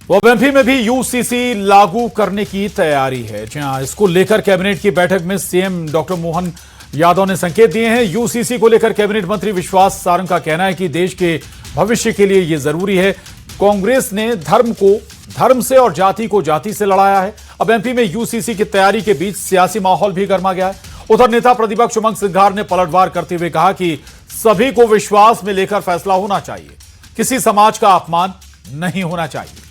तो अब एमपी में भी यूसीसी लागू करने की तैयारी है। जहां इसको लेकर कैबिनेट की बैठक में सीएम डॉक्टर मोहन यादव ने संकेत दिए हैं। यूसीसी को लेकर कैबिनेट मंत्री विश्वास सारंग का कहना है कि देश के भविष्य के लिए यह जरूरी है। कांग्रेस ने धर्म को धर्म से और जाति को जाति से लड़ाया है। अब एमपी में यूसीसी की तैयारी के बीच सियासी माहौल भी गर्मा गया है। उधर नेता प्रतिपक्ष उमंग सिंघार ने पलटवार करते हुए कहा कि सभी को विश्वास में लेकर फैसला होना चाहिए, किसी समाज का अपमान नहीं होना चाहिए।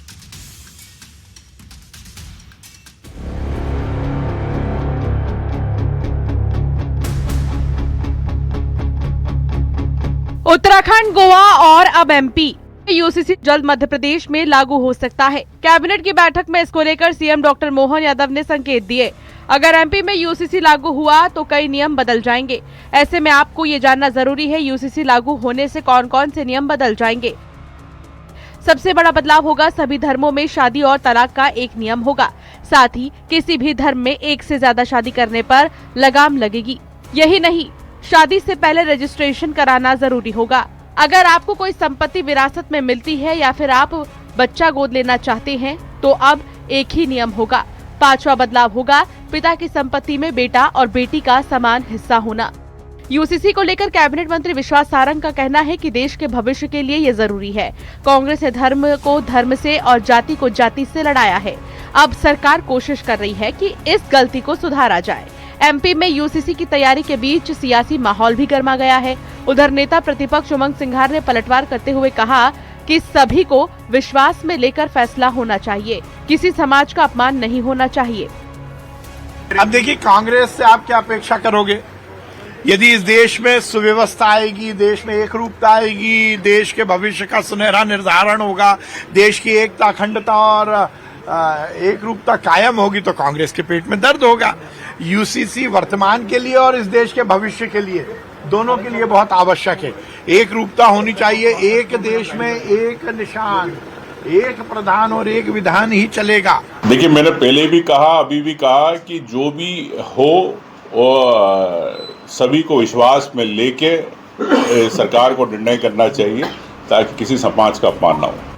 उत्तराखंड, गोवा और अब एमपी यूसीसी जल्द मध्य प्रदेश में लागू हो सकता है। कैबिनेट की बैठक में इसको लेकर सीएम डॉक्टर मोहन यादव ने संकेत दिए। अगर एमपी में यूसीसी लागू हुआ तो कई नियम बदल जाएंगे। ऐसे में आपको ये जानना जरूरी है यूसीसी लागू होने से कौन कौन से नियम बदल जाएंगे। सबसे बड़ा बदलाव होगा, सभी धर्मों में शादी और तलाक का एक नियम होगा। साथ ही किसी भी धर्म में एक से ज्यादा शादी करने पर लगाम लगेगी। यही नहीं, शादी से पहले रजिस्ट्रेशन कराना जरूरी होगा। अगर आपको कोई संपत्ति विरासत में मिलती है या फिर आप बच्चा गोद लेना चाहते हैं तो अब एक ही नियम होगा। पांचवा बदलाव होगा, पिता की संपत्ति में बेटा और बेटी का समान हिस्सा होना। यूसीसी को लेकर कैबिनेट मंत्री विश्वास सारंग का कहना है कि देश के भविष्य के लिए ये जरूरी है। कांग्रेस ने धर्म को धर्म से और जाति को जाति से लड़ाया है। अब सरकार कोशिश कर रही है कि इस गलती को सुधारा जाए। एमपी में यूसीसी की तैयारी के बीच सियासी माहौल भी गर्मा गया है। उधर नेता प्रतिपक्ष उमंग सिंघार ने पलटवार करते हुए कहा कि सभी को विश्वास में लेकर फैसला होना चाहिए, किसी समाज का अपमान नहीं होना चाहिए। अब देखिए, कांग्रेस से आप क्या अपेक्षा करोगे? यदि इस देश में सुव्यवस्था आएगी, देश में एक रूपता आएगी, देश के भविष्य का सुनहरा निर्धारण होगा, देश की एकता, अखंडता और एक रूपता कायम होगी तो कांग्रेस के पेट में दर्द होगा। यूसीसी वर्तमान के लिए और इस देश के भविष्य के लिए, दोनों के लिए बहुत आवश्यक है। एक रूपता होनी चाहिए। एक देश में एक निशान, एक प्रधान और एक विधान ही चलेगा। देखिए, मैंने पहले भी कहा, अभी भी कहा कि जो भी हो वो सभी को विश्वास में लेके सरकार को निर्णय करना चाहिए ताकि किसी समाज का अपमान ना हो।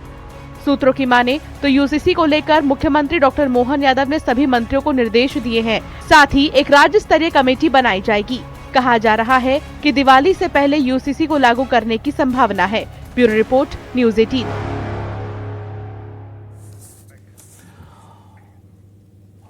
सूत्रों की माने तो यूसीसी को लेकर मुख्यमंत्री डॉक्टर मोहन यादव ने सभी मंत्रियों को निर्देश दिए हैं। साथ ही एक राज्य स्तरीय कमेटी बनाई जाएगी। कहा जा रहा है कि दिवाली से पहले यूसीसी को लागू करने की संभावना है। Bureau report, news 18।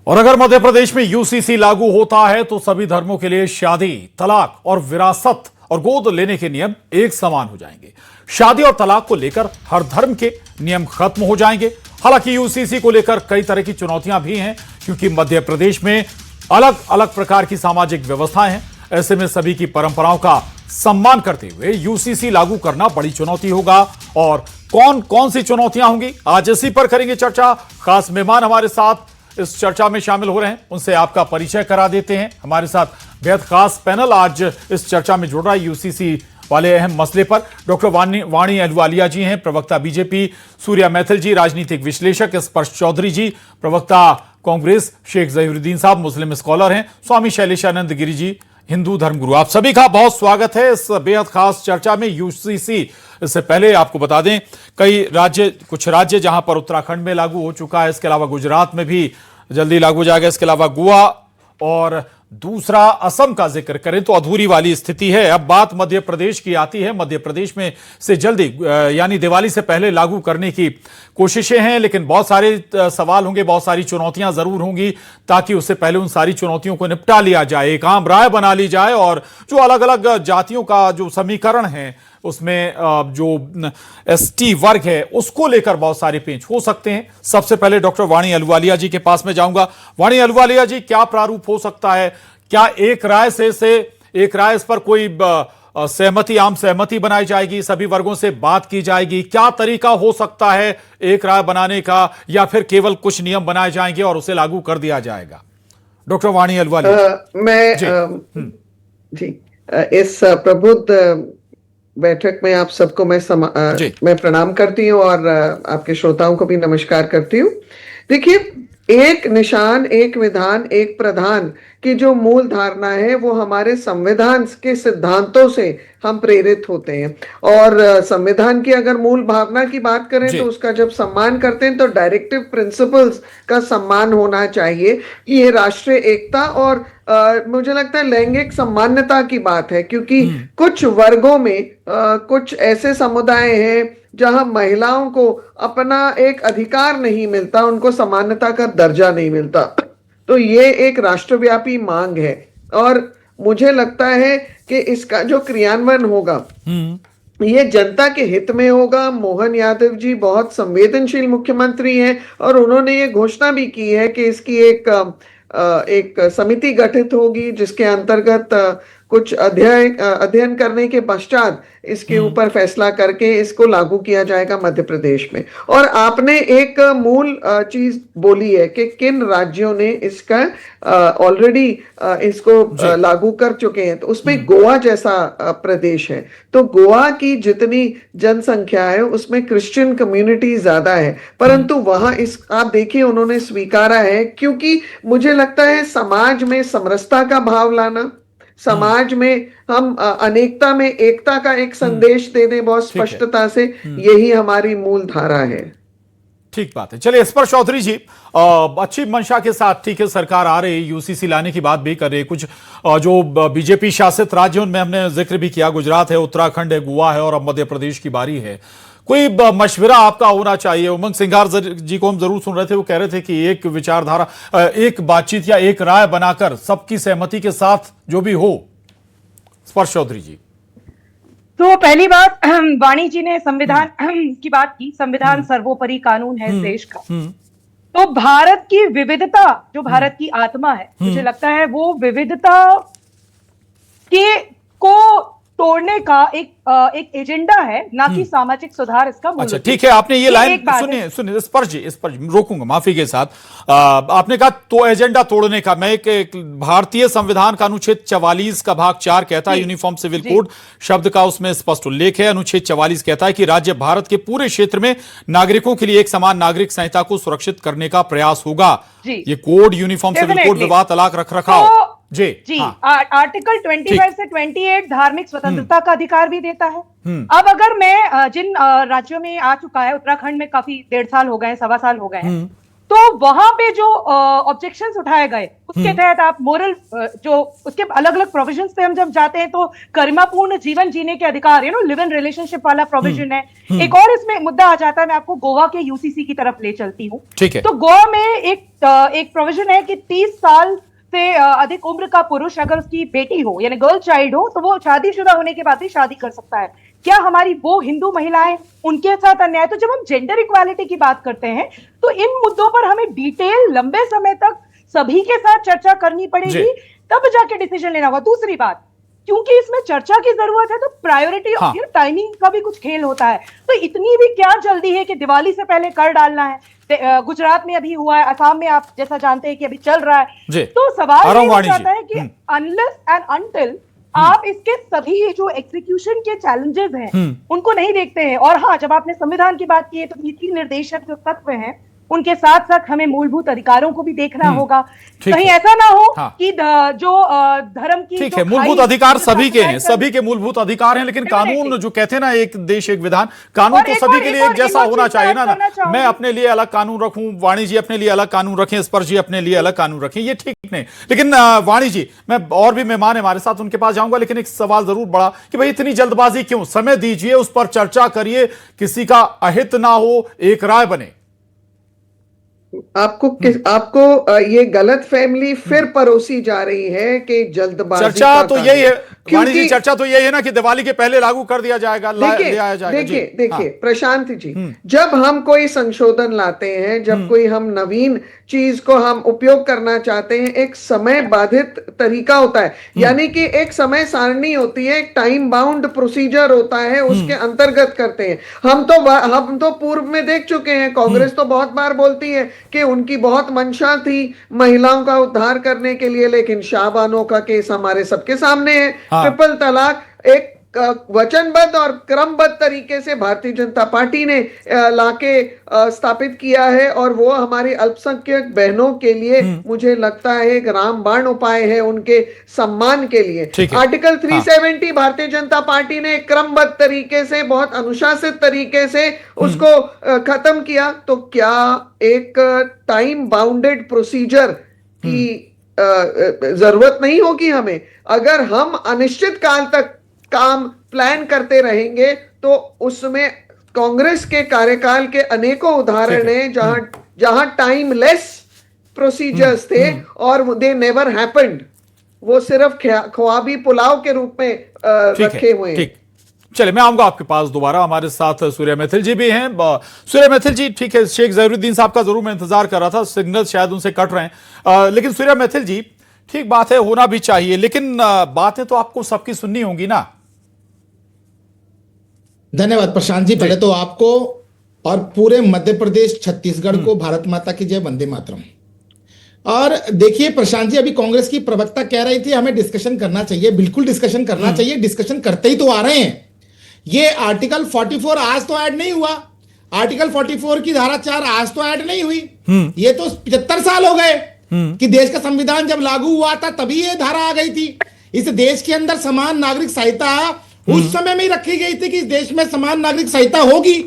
और अगर मध्य प्रदेश में यूसीसी लागू होता है तो सभी धर्मों के लिए शादी, तलाक और विरासत और गोद लेने के नियम एक समान हो जाएंगे। शादी और तलाक को लेकर हर धर्म के नियम खत्म हो जाएंगे। हालांकि यूसीसी को लेकर कई तरह की चुनौतियां भी हैं, क्योंकि मध्य प्रदेश में अलग अलग प्रकार की सामाजिक व्यवस्थाएं हैं। ऐसे में सभी की परंपराओं का सम्मान करते हुए यूसीसी लागू करना बड़ी चुनौती होगा। और कौन कौन सी चुनौतियां होंगी, आज इसी पर करेंगे चर्चा। खास मेहमान हमारे साथ इस चर्चा में शामिल हो रहे हैं, उनसे आपका परिचय करा देते हैं। हमारे साथ बेहद खास पैनल आज इस चर्चा में जुड़ रहा है यूसीसी वाले अहम मसले पर। डॉक्टर वाणी अहलुवालिया जी हैं, प्रवक्ता बीजेपी, सूर्या मैथिल जी, राजनीतिक विश्लेषक, स्पर्श चौधरी जी, प्रवक्ता कांग्रेस, शेख जहीरुद्दीन साहब, मुस्लिम स्कॉलर हैं, स्वामी शैलेशानंद गिरी जी, हिंदू धर्मगुरु। आप सभी का बहुत स्वागत है इस बेहद खास चर्चा में। यूसीसी, इससे पहले आपको बता दें, कुछ राज्य जहां पर उत्तराखंड में लागू हो चुका है, इसके अलावा गुजरात में भी जल्दी लागू हो जाएगा, इसके अलावा गोवा और दूसरा असम का जिक्र करें तो अधूरी वाली स्थिति है। अब बात मध्य प्रदेश की आती है। मध्य प्रदेश में से जल्दी यानी दिवाली से पहले लागू करने की कोशिशें हैं, लेकिन बहुत सारे सवाल होंगे, बहुत सारी चुनौतियां जरूर होंगी, ताकि उससे पहले उन सारी चुनौतियों को निपटा लिया जाए, एक आम राय बना ली जाए। और जो अलग अलग जातियों का जो समीकरण है, उसमें जो एसटी वर्ग है, उसको लेकर बहुत सारे पेंच हो सकते हैं। सबसे पहले डॉक्टर वाणी अहलुवालिया जी के पास में जाऊंगा। वाणी अहलुवालिया जी, क्या प्रारूप हो सकता है? क्या एक राय एक राय इस पर कोई सहमति, आम सहमति बनाई जाएगी, सभी वर्गों से बात की जाएगी? क्या तरीका हो सकता है एक राय बनाने का, या फिर केवल कुछ नियम बनाए जाएंगे और उसे लागू कर दिया जाएगा? डॉक्टर वाणी अहलुवालिया जी, इस प्रबुद्ध बैठक में आप सबको मैं प्रणाम करती हूँ और आपके श्रोताओं को भी नमस्कार करती हूँ। देखिए, एक निशान, एक विधान, एक प्रधान की जो मूल धारणा है वो हमारे संविधान के सिद्धांतों से हम प्रेरित होते हैं। और संविधान की अगर मूल भावना की बात करें तो उसका जब सम्मान करते हैं तो डायरेक्टिव प्रिंसिपल्स का सम्मान होना चाहिए। ये राष्ट्रीय एकता और मुझे लगता है लैंगिक समानता की बात है, क्योंकि कुछ वर्गों में कुछ ऐसे समुदाय हैं जहां महिलाओं को अपना एक अधिकार नहीं मिलता, उनको समानता का दर्जा नहीं मिलता। तो ये एक राष्ट्रव्यापी मांग है और मुझे लगता है कि इसका जो क्रियान्वयन होगा ये जनता के हित में होगा। मोहन यादव जी बहुत संवेदनशील मुख्यमंत्री हैं और उन्होंने ये घोषणा भी की है कि इसकी एक समिति गठित होगी जिसके अंतर्गत कुछ अध्ययन करने के पश्चात इसके ऊपर फैसला करके इसको लागू किया जाएगा मध्य प्रदेश में। और आपने एक मूल चीज बोली है कि किन राज्यों ने इसका ऑलरेडी इसको लागू कर चुके हैं, तो उसमें गोवा जैसा प्रदेश है। तो गोवा की जितनी जनसंख्या है उसमें क्रिश्चियन कम्युनिटी ज्यादा है, परंतु वहां आप देखिए उन्होंने स्वीकारा है, क्योंकि मुझे लगता है समाज में समरसता का भाव लाना, समाज में हम अनेकता में एकता का एक संदेश दे दें बहुत स्पष्टता से, यही हमारी मूल धारा है। ठीक बात है। चलिए स्पर्श चौधरी जी, अच्छी मंशा के साथ ठीक है सरकार आ रही, यूसीसी लाने की बात भी कर रही है। कुछ जो बीजेपी शासित राज्यों में हमने जिक्र भी किया, गुजरात है, उत्तराखंड है, गोवा है और अब मध्य प्रदेश की बारी है। कोई मशवरा आपका होना चाहिए। उमंग सिंघार जी को हम जरूर सुन रहे थे, वो कह रहे थे कि एक विचारधारा, एक बातचीत या एक राय बनाकर सबकी सहमति के साथ जो भी हो। स्पर्श चौधरी जी, तो पहली बात, वाणी जी ने संविधान की बात की। संविधान सर्वोपरि कानून है इस देश का। तो भारत की विविधता, जो भारत की आत्मा है, मुझे लगता है वो विविधता को तोड़ने का एक एजेंडा है, ना कि सामाजिक सुधार इसका मूल। अच्छा ठीक है, आपने ये लाइन सुनिए स्पर्श जी, इस पर रोकूंगा माफी के साथ। आपने कहा तो एजेंडा तोड़ने का, मैं एक भारतीय संविधान का अनुच्छेद 44 का भाग 4 कहता है, यूनिफॉर्म सिविल कोड शब्द का उसमें स्पष्ट उल्लेख है। अनुच्छेद 44 कहता है कि राज्य भारत के पूरे क्षेत्र में नागरिकों के लिए एक समान नागरिक संहिता को सुरक्षित करने का प्रयास होगा। ये कोड यूनिफॉर्म सिविल कोड विवाह, तलाक, रखरखाव जी हाँ। आर्टिकल 25 से 28 धार्मिक स्वतंत्रता का अधिकार भी देता है। अब अगर मैं जिन राज्यों में आ चुका है, उत्तराखंड में काफी 1.5 साल हो गए, 1.25 साल हो गए हैं, तो वहां पे जो ऑब्जेक्शंस उठाए गए उसके तहत आप मोरल जो उसके अलग अलग प्रोविजंस पे हम जब जाते हैं तो गरिमापूर्ण जीवन जीने के अधिकार, लिव इन रिलेशनशिप वाला प्रोविजन है। एक और इसमें मुद्दा आ जाता है, मैं आपको गोवा के यूसीसी की तरफ ले चलती हूँ। तो गोवा में एक प्रोविजन है कि 30 साल से अधिक उम्र का पुरुष अगर उसकी बेटी हो यानी गर्ल चाइल्ड हो तो वो शादीशुदा होने के बाद भी शादी कर सकता है। क्या हमारी वो हिंदू महिलाएं, उनके साथ अन्याय? तो जब हम जेंडर इक्वालिटी की बात करते हैं तो इन मुद्दों पर हमें डिटेल लंबे समय तक सभी के साथ चर्चा करनी पड़ेगी, तब जाके डिसीजन लेना होगा। दूसरी बात, क्योंकि इसमें चर्चा की जरूरत है तो प्रायोरिटी और टाइमिंग का भी कुछ खेल होता है। तो इतनी भी क्या जल्दी है कि दिवाली से पहले कर डालना है? गुजरात में अभी हुआ है, असम में आप जैसा जानते हैं कि अभी चल रहा है। तो सवाल ये हो जाता है कि अनलेस एंड अनटिल आप इसके सभी जो एग्जीक्यूशन के चैलेंजेस हैं उनको नहीं देखते हैं। और हाँ, जब आपने संविधान की बात की है तो नीति निर्देशक जो तत्व हैं उनके साथ साथ हमें मूलभूत अधिकारों को भी देखना होगा। कहीं ऐसा ना हो कि जो धर्म की, ठीक है, मूलभूत अधिकार सभी के हैं, सभी के मूलभूत अधिकार हैं, लेकिन कानून जो कहते हैं ना, एक देश एक विधान, कानून तो सभी के लिए एक जैसा होना चाहिए ना। मैं अपने लिए अलग कानून रखूं, वाणी जी अपने लिए अलग कानून रखें, स्पर्श जी अपने लिए अलग कानून रखें, ये ठीक नहीं। लेकिन वाणी जी, मैं और भी मेहमान हमारे साथ, उनके पास जाऊंगा, लेकिन एक सवाल जरूर बड़ा कि भाई इतनी जल्दबाजी क्यों? समय दीजिए, उस पर चर्चा करिए, किसी का अहित ना हो, एक राय बने। आपको ये गलत फहमी फिर परोसी जा रही है कि जल्दबाजी चर्चा तो यही है, वाणी जी, चर्चा तो यही है ना कि दिवाली के पहले लागू कर दिया जाएगा, देखिए प्रशांत जी, जब हम कोई संशोधन लाते हैं, जब कोई हम नवीन चीज को हम उपयोग करना चाहते हैं, एक समय बाधित तरीका होता है, यानी कि एक समय सारणी होती है, एक टाइम बाउंड प्रोसीजर होता है, उसके अंतर्गत करते हैं। हम तो पूर्व में देख चुके हैं, कांग्रेस तो बहुत बार बोलती है कि उनकी बहुत मंशा थी महिलाओं का उद्धार करने के लिए, लेकिन शाहबानो का केस हमारे सबके सामने है। ट्रिपल तलाक एक वचनबद्ध और क्रमबद्ध तरीके से भारतीय जनता पार्टी ने लाके स्थापित किया है, और वो हमारी अल्पसंख्यक बहनों के लिए मुझे लगता है एक रामबाण उपाय है उनके सम्मान के लिए। आर्टिकल 370 भारतीय जनता पार्टी ने क्रमबद्ध तरीके से, बहुत अनुशासित तरीके से उसको खत्म किया। तो क्या एक टाइम बाउंडेड प्रोसीजर की जरूरत नहीं होगी हमें? अगर हम अनिश्चित काल तक काम प्लान करते रहेंगे तो उसमें कांग्रेस के कार्यकाल के अनेकों उदाहरण हैं जहां टाइमलेस प्रोसीजर्स थे और दे नेवर हैपेंड। वो सिर्फ ख्वाबी पुलाव के रूप में रखे हुए हैं। चलिए, मैं आऊंगा आपके पास दोबारा। हमारे साथ सूर्या मैथिल जी भी हैं। सूर्या मैथिल जी, ठीक है, शेख ज़हीरुद्दीन साहब का जरूर मैं इंतजार कर रहा था, सिग्नल शायद उनसे कट रहे हैं। लेकिन सूर्या मैथिल जी, ठीक बात है, होना भी चाहिए, लेकिन बातें तो आपको सबकी सुननी होंगी ना। धन्यवाद प्रशांत जी। पहले तो आपको और पूरे मध्य प्रदेश छत्तीसगढ़ को भारत माता की जय, वंदे मातरम। और देखिए प्रशांत जी, अभी कांग्रेस की प्रवक्ता कह रही थी हमें डिस्कशन करना चाहिए। बिल्कुल डिस्कशन करना चाहिए, डिस्कशन करते ही तो आ रहे हैं। ये आर्टिकल 44 आज तो ऐड नहीं हुआ, आर्टिकल 44 की धारा 4 आज तो ऐड नहीं हुई। ये तो 75 साल हो गए कि देश का संविधान जब लागू हुआ था तभी ये धारा आ गई थी। इस देश के अंदर समान नागरिक संहिता उस समय में ही रखी गई थी कि इस देश में समान नागरिक संहिता होगी।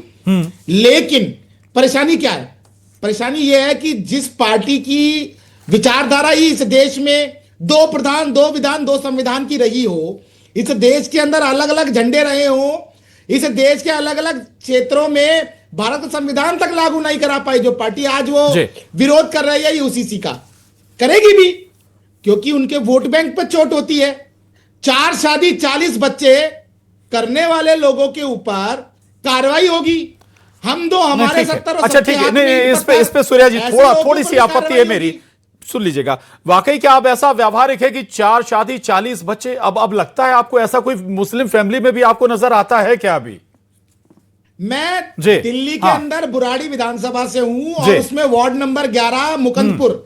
लेकिन परेशानी क्या है? परेशानी यह है कि जिस पार्टी की विचारधारा ही इस देश में 2 प्रधान 2 विधान 2 संविधान की रही हो, इस देश के अंदर अलग अलग झंडे रहे हो, इस देश के अलग अलग क्षेत्रों में भारत का संविधान तक लागू नहीं करा पाई, जो पार्टी आज वो विरोध कर रही है यूसीसी का, करेगी भी, क्योंकि उनके वोट बैंक पर चोट होती है। 4 शादी 40 बच्चे करने वाले लोगों के ऊपर कार्रवाई होगी। हम दो हमारे 70। अच्छा ठीक है, नहीं इस पे सूर्या जी थोड़ी सी आपत्ति है मेरी, सुन लीजिएगा। वाकई क्या अब ऐसा व्यावहारिक है कि 4 शादी 40 बच्चे? अब लगता है आपको ऐसा कोई मुस्लिम फैमिली में भी आपको नजर आता है क्या? अभी मैं दिल्ली के अंदर बुराड़ी विधानसभा से हूं और उसमें वार्ड नंबर 11 मुकंदपुर,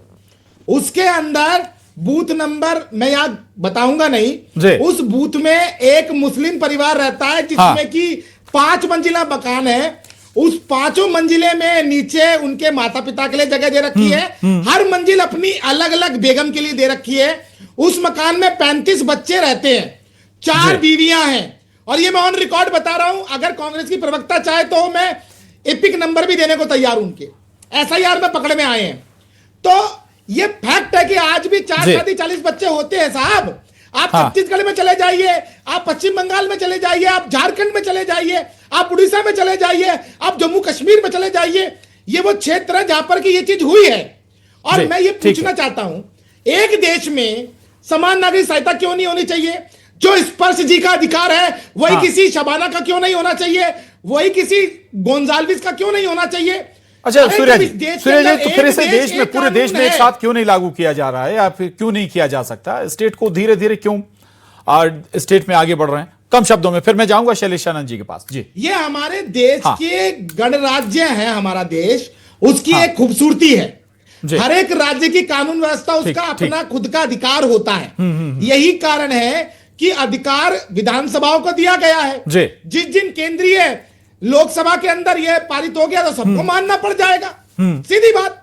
उसके अंदर बूथ नंबर मैं याद बताऊंगा नहीं, उस बूथ में एक मुस्लिम परिवार रहता है जिसमें कि 5 मंजिला मकान है। उस 5 मंजिले में नीचे उनके माता पिता के लिए जगह दे रखी है, हर मंजिल अपनी अलग अलग बेगम के लिए दे रखी है। उस मकान में 35 बच्चे रहते हैं, 4 बीवियां हैं। और ये मैं ऑन रिकॉर्ड बता रहा हूं, अगर कांग्रेस की प्रवक्ता चाहे तो मैं एपिक नंबर भी देने को तैयार हूं उनके, SIR में पकड़ में आए हैं। तो ये फैक्ट है कि आज भी 4 शादी 40 बच्चे होते हैं साहब। आप छत्तीसगढ़ में चले जाइए, आप पश्चिम बंगाल में चले जाइए, आप झारखंड में चले जाइए, आप उड़ीसा में चले जाइए, आप जम्मू कश्मीर में चले जाइए, ये वो क्षेत्र है जहां पर कि ये चीज हुई है। और मैं ये पूछना चाहता हूं, एक देश में समान नागरिक संहिता क्यों नहीं होनी चाहिए? जो स्पर्श जी का अधिकार है वही किसी शबाना का क्यों नहीं होना चाहिए? वही किसी गोंजाल्विस का क्यों नहीं होना चाहिए? अच्छा सूर्या जी, तो फिर इसे देश में, पूरे देश में एक साथ क्यों नहीं लागू किया जा रहा है, या फिर क्यों नहीं किया जा सकता? स्टेट को धीरे धीरे क्यों स्टेट में आगे बढ़ रहे हैं? कम शब्दों में फिर मैं जाऊंगा शैलेशानंद जी के पास। जी, ये हमारे देश के गणराज्य है, हमारा देश, उसकी एक खूबसूरती है। हर एक राज्य की कानून व्यवस्था उसका अपना खुद का अधिकार होता है। यही कारण है कि अधिकार विधानसभाओं को दिया गया है। जिस दिन केंद्रीय लोकसभा के अंदर यह पारित हो गया तो सबको मानना पड़ जाएगा, सीधी बात।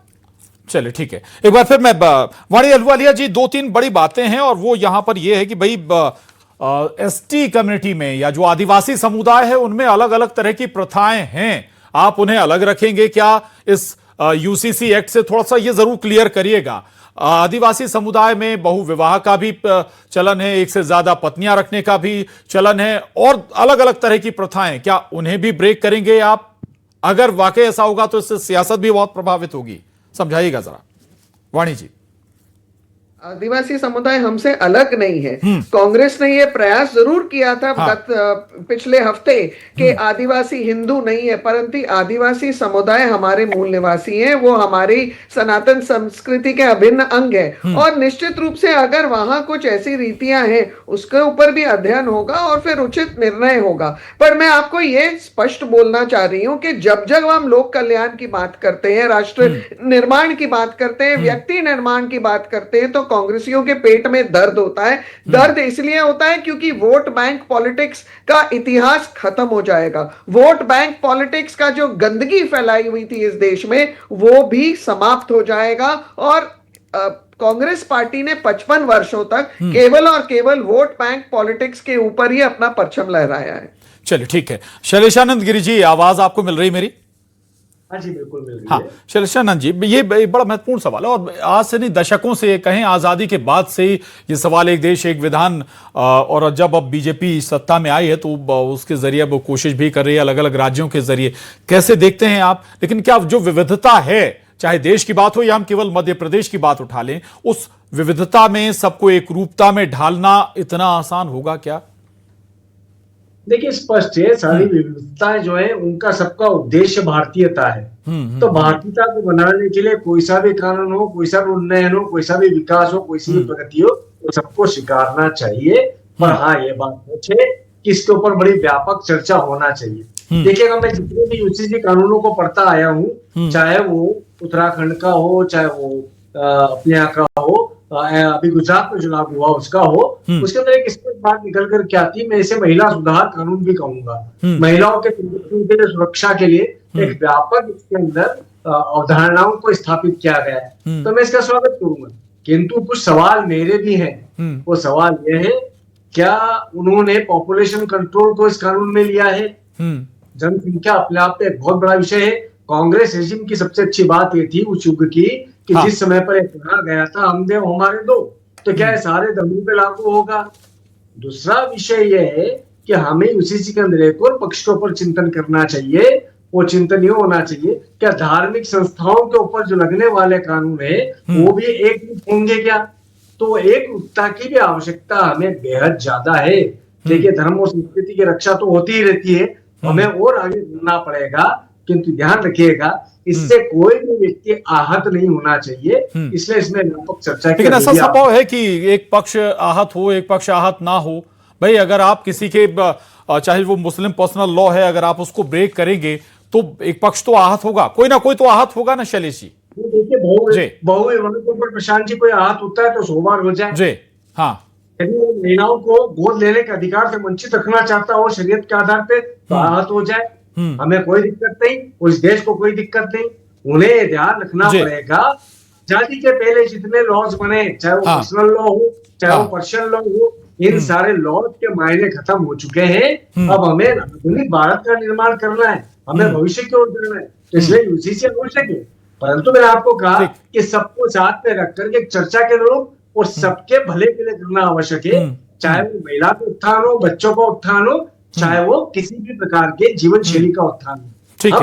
चलिए ठीक है, एक बार फिर मैं वाणी अहलुवालिया जी, 2-3 बड़ी बातें हैं और वो यहां पर ये है कि भाई एसटी कम्युनिटी में या जो आदिवासी समुदाय है उनमें अलग अलग तरह की प्रथाएं हैं, आप उन्हें अलग रखेंगे क्या? इस यूसीसी एक्ट से थोड़ा सा ये जरूर क्लियर करिएगा। आदिवासी समुदाय में बहु विवाह का भी चलन है, एक से ज्यादा पत्नियां रखने का भी चलन है, और अलग अलग तरह की प्रथाएं, क्या उन्हें भी ब्रेक करेंगे आप? अगर वाकई ऐसा होगा तो इससे सियासत भी बहुत प्रभावित होगी, समझाइएगा जरा वाणी जी। आदिवासी समुदाय हमसे अलग नहीं है। कांग्रेस ने यह प्रयास जरूर किया था पिछले हफ्ते कि आदिवासी हिंदू नहीं है, परंतु आदिवासी समुदाय हमारे मूल निवासी हैं, वो हमारी सनातन संस्कृति के अभिन्न अंग है। और निश्चित रूप से अगर वहां कुछ ऐसी रीतियां हैं उसके ऊपर भी अध्ययन होगा और फिर उचित निर्णय होगा। पर मैं आपको ये स्पष्ट बोलना चाह रही हूं कि जब जब हम लोक कल्याण की बात करते हैं, राष्ट्र निर्माण की बात करते हैं, व्यक्ति निर्माण की बात करते हैं, तो कांग्रेसियों के पेट में दर्द होता है। दर्द इसलिए होता है क्योंकि वोट बैंक पॉलिटिक्स का इतिहास खत्म हो जाएगा। वोट बैंक पॉलिटिक्स का जो गंदगी फैलाई हुई थी इस देश में, वो भी समाप्त हो जाएगा। और कांग्रेस पार्टी ने 55 वर्षों तक केवल और केवल वोट बैंक पॉलिटिक्स के ऊपर ही अपना परचम लहराया है। चलिए ठीक है। शैलेशानंद गिरी जी, आवाज आपको मिल रही मेरी? हाँ जी, बिल्कुल मिल रही हाँ, है। शैलेशानंद जी, ये बड़ा महत्वपूर्ण सवाल है और आज से नहीं, दशकों से कहें, आजादी के बाद से ही ये सवाल एक देश एक विधान, और जब अब बीजेपी सत्ता में आई है तो उसके जरिए वो कोशिश भी कर रही है अलग अलग राज्यों के जरिए। कैसे देखते हैं आप? लेकिन क्या जो विविधता है, चाहे देश की बात हो या हम केवल मध्य प्रदेश की बात उठा लें, उस विविधता में सबको एक रूपता में ढालना इतना आसान होगा क्या? देखिए, स्पष्ट है, सारी विविधताएं जो है उनका सबका उद्देश्य भारतीयता है। तो भारतीयता को बनाने के लिए कोई सा भी कानून हो, कोई सा भी उन्नयन हो, कोई सा भी विकास हो, कोई सी भी प्रगति हो, वो सबको स्वीकारना चाहिए। पर हाँ, ये बात सच है कि इसके ऊपर बड़ी व्यापक चर्चा होना चाहिए। देखिएगा, मैं जितने भी यूसीसी कानूनों को पढ़ता आया हूँ, चाहे वो उत्तराखंड का हो, चाहे वो अपने यहाँ का हो, अभी गुजरात में जो लागू हुआ उसका हो, उसके अंदर एक स्पष्ट बात निकल कर क्या थी, मैं इसे महिला सुधार कानून भी कहूंगा। महिलाओं के सुरक्षा के लिए एक व्यापक इसके अंदर अवधारणाओं को स्थापित किया गया है। तो मैं इसका स्वागत करूंगा, किंतु कुछ सवाल मेरे भी हैं। वो सवाल ये है, क्या उन्होंने पॉपुलेशन कंट्रोल को इस कानून में लिया है? जनसंख्या अपने आप में एक बहुत बड़ा विषय है। कांग्रेस रेजिम की सबसे अच्छी बात ये थी उस युग की कि जिस समय पर कहा गया था हम दे हमारे दो, तो क्या है सारे धर्मों पे लागू होगा? दूसरा विषय यह है कि हमें यूसीसी के अंदर एक और पक्ष के ऊपर चिंतन करना चाहिए। वो चिंतन ये होना चाहिए, क्या धार्मिक संस्थाओं के ऊपर जो लगने वाले कानून है वो भी एक रूप होंगे क्या? तो एक रूपता की भी आवश्यकता हमें बेहद ज्यादा है। देखिए, धर्म और संस्कृति की रक्षा तो होती ही रहती है, हमें और आगे बढ़ना पड़ेगा, किंतु ध्यान रखिएगा इससे कोई भी व्यक्ति आहत नहीं होना चाहिए। इसलिए इसमें व्यापक चर्चा की। लेकिन ऐसा संभव है कि एक पक्ष आहत हो, एक पक्ष आहत ना हो? भाई, अगर आप किसी के, चाहे वो मुस्लिम पर्सनल लॉ है, अगर आप उसको ब्रेक करेंगे तो एक पक्ष तो आहत होगा, कोई ना कोई तो आहत होगा ना शैलेश जी? देखिए, बहुविवाहितों पर प्रशांत जी कोई आहत होता है तो 100 बार हो जाए जी। हाँ, यदि वो महिलाओं को गोद लेने के अधिकार से वंचित रखना चाहता हो शरीयत के आधार पे तो आहत हो जाए, हमें कोई दिक्कत नहीं, उस देश को कोई दिक्कत नहीं। उन्हें ध्यान रखना पड़ेगा, आजादी के पहले जितने लॉज बने, चाहे वो पर्सनल लॉ हो, चाहे वो पर्शियल लॉ हो, इन सारे लॉज के मायने खत्म हो चुके हैं। अब हमें आधुनिक भारत का निर्माण करना है, हमें भविष्य की ओर जाना है, तो इसलिए यूसीसी आवश्यक है। परंतु मैंने आपको कहा कि सबको साथ में रख करके चर्चा के रूप और सबके भले के लिए करना आवश्यक है। चाहे वो महिला का उत्थान हो, बच्चों का उत्थान हो, चाहे वो किसी भी प्रकार के जीवन शैली का उत्थान हो, ठीक है,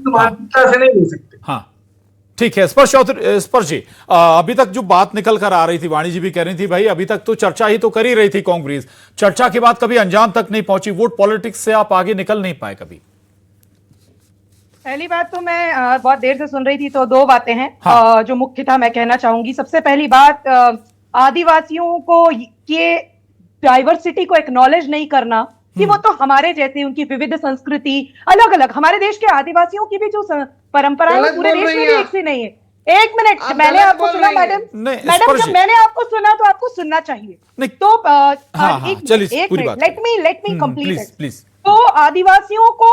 मानसिकता से नहीं ले सकते। हाँ, ठीक है। स्पर्श जी, अभी तक जो बात निकल कर आ रही थी, वाणी जी भी कह रही थी, भाई अभी तक तो चर्चा ही तो कर ही रही थी कांग्रेस, चर्चा के बाद कभी अंजाम तक नहीं पहुंची, वोट पॉलिटिक्स से आप आगे निकल नहीं पाए कभी। पहली बात तो मैं बहुत देर से सुन रही थी, तो दो बातें हैं जो मुख्यतः मैं कहना चाहूंगी। सबसे पहली बात, आदिवासियों को ये डाइवर्सिटी को एक्नॉलेज नहीं करना कि वो तो हमारे जैसे, उनकी विविध संस्कृति अलग अलग, हमारे देश के आदिवासियों की भी जो परंपराएं पूरे देश में भी एक सी नहीं है। एक मिनट, मैंने आपको सुना मैडम, जब मैंने आपको सुना तो आपको सुनना चाहिए। तो एक मिनट, लेट मी कंप्लीट। तो आदिवासियों को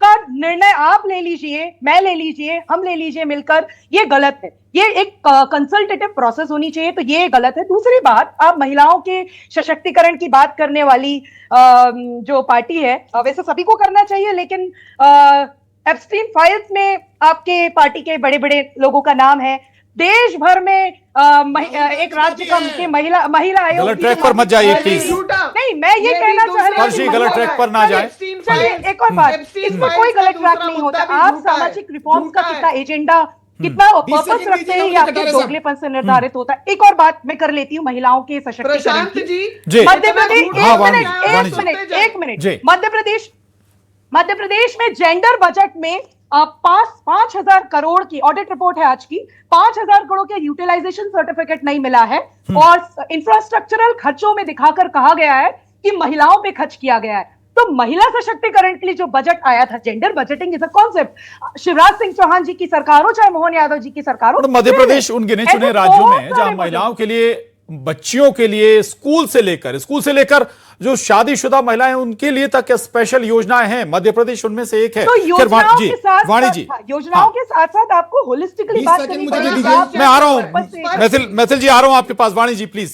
का निर्णय आप ले लीजिए, मैं ले लीजिए, हम ले लीजिए मिलकर, ये गलत है। ये एक कंसल्टेटिव प्रोसेस होनी चाहिए, तो ये गलत है। दूसरी बात, आप महिलाओं के सशक्तिकरण की बात करने वाली जो पार्टी है, वैसे सभी को करना चाहिए, लेकिन एब्स्टीन फाइल्स में आपके पार्टी के बड़े बड़े लोगों का नाम है। देश भर में एक राज्य का महिला आयोग, गलत ट्रैक पर मत जाइए प्लीज। नहीं, मैं ये कहना चाह रही हूँ, गलत ट्रैक पर ना जाए। चलिए, एक और बात, इसमें कोई गलत ट्रैक नहीं होता। आप सामाजिक रिफॉर्म्स का कितना एजेंडा, कितना पर्पस रखते हैं, ये आपके दोगलेपन से निर्धारित होता है। एक और बात मैं कर लेती हूँ महिलाओं के सशक्तिकरण की। मध्य प्रदेश, एक मिनट, मध्य प्रदेश में जेंडर बजट में 5,000 करोड़ की ऑडिट रिपोर्ट है आज की, 5,000 करोड़ के यूटिलाइजेशन सर्टिफिकेट नहीं मिला है, और इंफ्रास्ट्रक्चरल खर्चों में दिखाकर कहा गया है कि महिलाओं पे खर्च किया गया है। तो महिला सशक्तिकरण के लिए जो बजट आया था, gender budgeting is a concept, Shivraj Singh Chouhan ji की सरकार हो चाहे मोहन यादव जी की सरकार हो, मध्य प्रदेश उन गिने चुने राज्यों में है जहां महिलाओं के लिए, बच्चियों के लिए स्कूल से लेकर जो शादीशुदा महिलाएं उनके लिए तक स्पेशल योजनाएं हैं। मध्य प्रदेश उनमें से एक है। तो योजनाओं जी, के साथ वाणी जी, योजनाओं के साथ साथ आपको होलिस्टिकली 20 बात सेकंड करनी मुझे पड़ेगी। दीजिए। आप मैं आ रहा पर्पस से- हूं, मैथिल जी आ रहा हूं आपके पास। वाणी जी प्लीज,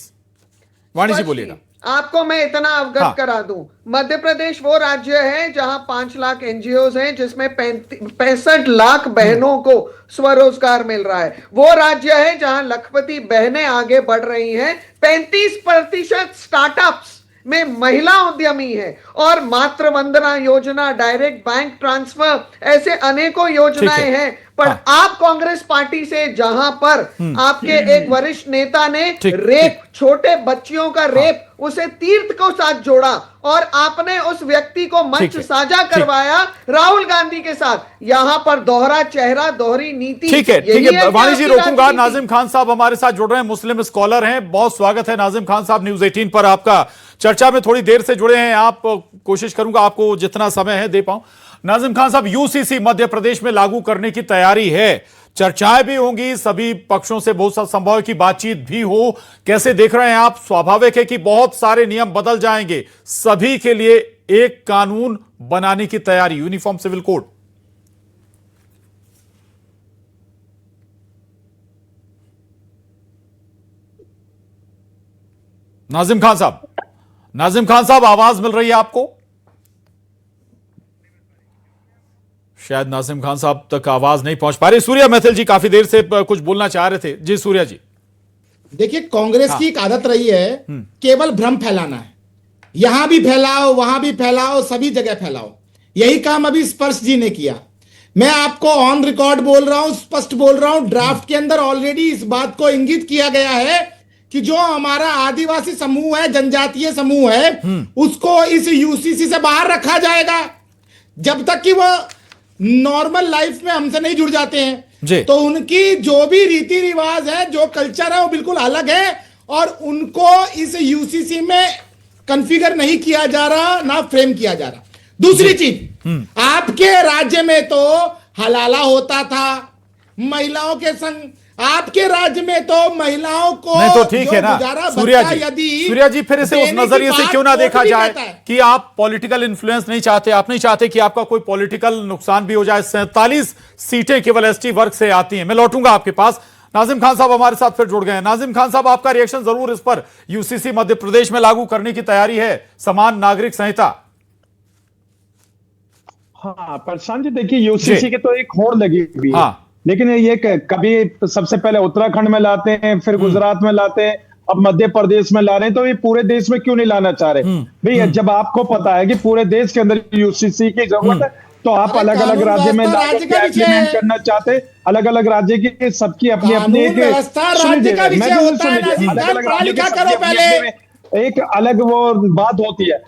वाणी जी बोलिएगा। आपको मैं इतना अवगत हाँ। करा दूं, मध्य प्रदेश वो राज्य है जहां 5 लाख एनजीओ हैं, जिसमें 65 लाख बहनों को स्वरोजगार मिल रहा है। वो राज्य है जहां लखपति बहनें आगे बढ़ रही हैं। 35% स्टार्टअप्स में महिला उद्यमी है। और मातृ Vandana Yojana, direct bank transfer, ऐसे अनेकों योजनाएं हैं। पर हाँ। आप कांग्रेस पार्टी से, जहां पर आपके एक वरिष्ठ नेता ने ठीक, रेप, छोटे बच्चियों का रेप, उसे तीर्थ को साथ जोड़ा और आपने उस व्यक्ति को मंच ठीक है, साझा करवाया राहुल गांधी के साथ। यहां पर दोहरा चेहरा, दोहरी नीति। ठीक है यही ठीक है, कि वाणी जी आपकी रोकूंगा। राजनीति। नाजिम खान साहब हमारे साथ जुड़ रहे हैं, मुस्लिम स्कॉलर हैं। बहुत स्वागत है नाजिम खान साहब, न्यूज 18 पर आपका। चर्चा में थोड़ी देर से जुड़े हैं आप, कोशिश करूंगा आपको जितना समय है दे पाऊं। नाजिम खान साहब, यूसीसी मध्य प्रदेश में लागू करने की तैयारी है, चर्चाएं भी होंगी, सभी पक्षों से बहुत सा संभव है कि बातचीत भी हो। कैसे देख रहे हैं आप? स्वाभाविक है कि बहुत सारे नियम बदल जाएंगे, सभी के लिए एक कानून बनाने की तैयारी, uniform civil code. Nazim Khan साहब आवाज मिल रही है आपको? शायद नाजिम खान साहब तक आवाज नहीं पहुंच पा रही। सूर्या मैथिल जी काफी देर से कुछ बोलना चाह रहे थे। जी सूर्या जी। देखिए, कांग्रेस की एक आदत रही है केवल भ्रम फैलाना है। यहां भी फैलाओ, वहां भी फैलाओ, सभी जगह फैलाओ। यही काम अभी स्पर्श जी ने किया। मैं आपको ऑन रिकॉर्ड बोल रहा हूं, स्पष्ट बोल रहा हूं, ड्राफ्ट के अंदर ऑलरेडी इस बात को इंगित किया गया है कि जो हमारा आदिवासी समूह है, जनजातीय समूह है, उसको इस यूसीसी से बाहर रखा जाएगा जब तक कि वो नॉर्मल लाइफ में हमसे नहीं जुड़ जाते हैं। तो उनकी जो भी रीति रिवाज है, जो कल्चर है, वो बिल्कुल अलग है और उनको इस यूसीसी में कॉन्फ़िगर नहीं किया जा रहा, ना फ्रेम किया जा रहा। दूसरी चीज, आपके राज्य में तो हलाला होता था महिलाओं के संग, आपके राज्य में तो महिलाओं को नहीं तो ठीक है ना सूर्या जी, फिर इसे उस नजरिए से क्यों ना देखा जाए कि आप पॉलिटिकल इन्फ्लुएंस नहीं चाहते, आप नहीं चाहते कि आपका कोई पॉलिटिकल नुकसान भी हो जाए। 47 सीटें केवल एसटी वर्ग से आती हैं। मैं लौटूंगा आपके पास। नाजिम खान साहब हमारे साथ फिर जुड़ गए हैं। नाजिम खान साहब, आपका रिएक्शन जरूर इस पर। यूसीसी मध्य प्रदेश में लागू करने की तैयारी है, समान नागरिक संहिता। हाँ प्रशांत जी, देखिए यूसीसी के तो एक होड़ लगी हुई है। हाँ। लेकिन ये कभी सबसे पहले उत्तराखंड में लाते हैं, फिर गुजरात में लाते हैं, अब मध्य प्रदेश में ला रहे हैं। तो ये पूरे देश में क्यों नहीं लाना चाह रहे भैया? जब आपको पता है कि पूरे देश के अंदर यूसीसी की जरूरत है, तो आप अलग अलग राज्य में इम्प्लीमेंट करना चाहते, अलग अलग राज्य की सबकी अपनी अपनी एक अलग वो बात होती है।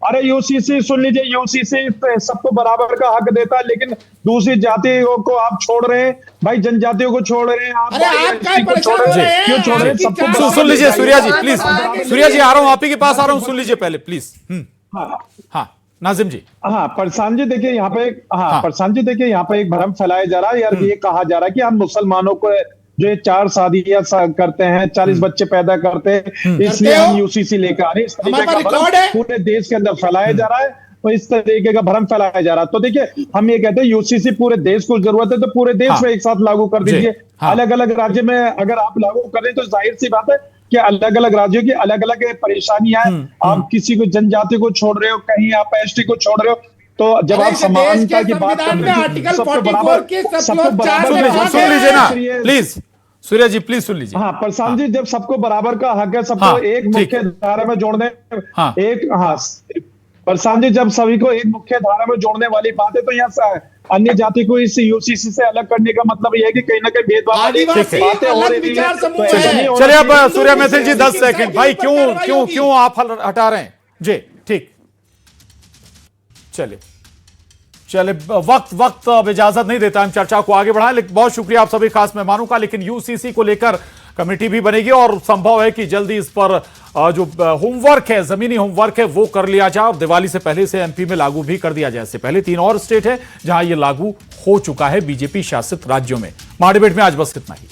अरे यूसीसी सुन लीजिए, यूसीसी सबको बराबर का हक देता है, लेकिन दूसरी जातियों को आप छोड़ रहे हैं भाई, जनजातियों को छोड़ रहे हैं आप। क्यों छोड़ रहे हैं? सबको सुन लीजिए सूर्या जी प्लीज। सूर्या जी आ रहा हूं, आप ही के पास आ रहा हूं, सुन लीजिए पहले प्लीज। हाँ नाजिम जी। हाँ प्रशांत जी, देखिए यहाँ पे प्रशांत जी, देखिए यहाँ पे एक भ्रम फैलाया जा रहा है यार। ये कहा जा रहा है कि हम मुसलमानों को जो ये 4 शादियां करते हैं, 40 बच्चे पैदा करते हैं, इसलिए हम यूसीसी लेकर आ रहे हैं। इस तरीके का भ्रम पूरे देश के अंदर फैलाया जा रहा है, तो इस तरीके का भ्रम फैलाया जा रहा है। तो देखिए, हम ये कहते हैं यूसीसी पूरे देश को जरूरत है, तो पूरे देश में एक साथ लागू कर दीजिए। अलग अलग राज्य में अगर आप लागू करें तो जाहिर सी बात है कि अलग अलग राज्यों की अलग अलग परेशानियां हैं। आप किसी को जनजाति को छोड़ रहे हो, कहीं आप एसटी को छोड़ रहे हो, तो जब आप समानता की बात करते हैं, सबको बराबर सुन लीजिए ना प्लीज। सूर्या जी प्लीज सुन लीजिए। हाँ प्रशांत जी, जब सबको बराबर का हक है, सबको एक मुख्य धारा में जोड़ने प्रशांत जी, जब सभी को एक मुख्य धारा में जोड़ने वाली बात है, तो यहाँ अन्य जाति को इस यूसीसी से अलग करने का मतलब यह है कि कहीं ना कहीं भेदभाव बातें हो रही है। चलिए अब सूर्या मैथिल जी 10 सेकंड भाई, क्यों आप हटा रहे हैं जी? ठीक, चले वक्त अब इजाजत नहीं देता, हम चर्चा को आगे बढ़ाएं। लेकिन बहुत शुक्रिया आप सभी खास मेहमानों का। लेकिन यूसीसी को लेकर कमेटी भी बनेगी और संभव है कि जल्दी इस पर जो होमवर्क है, जमीनी होमवर्क है, वो कर लिया जाए और दिवाली से पहले से एमपी में लागू भी कर दिया जाए। इससे पहले 3 और स्टेट है जहां यह लागू हो चुका है बीजेपी शासित राज्यों में। महाडिबेट में आज बस इतना ही।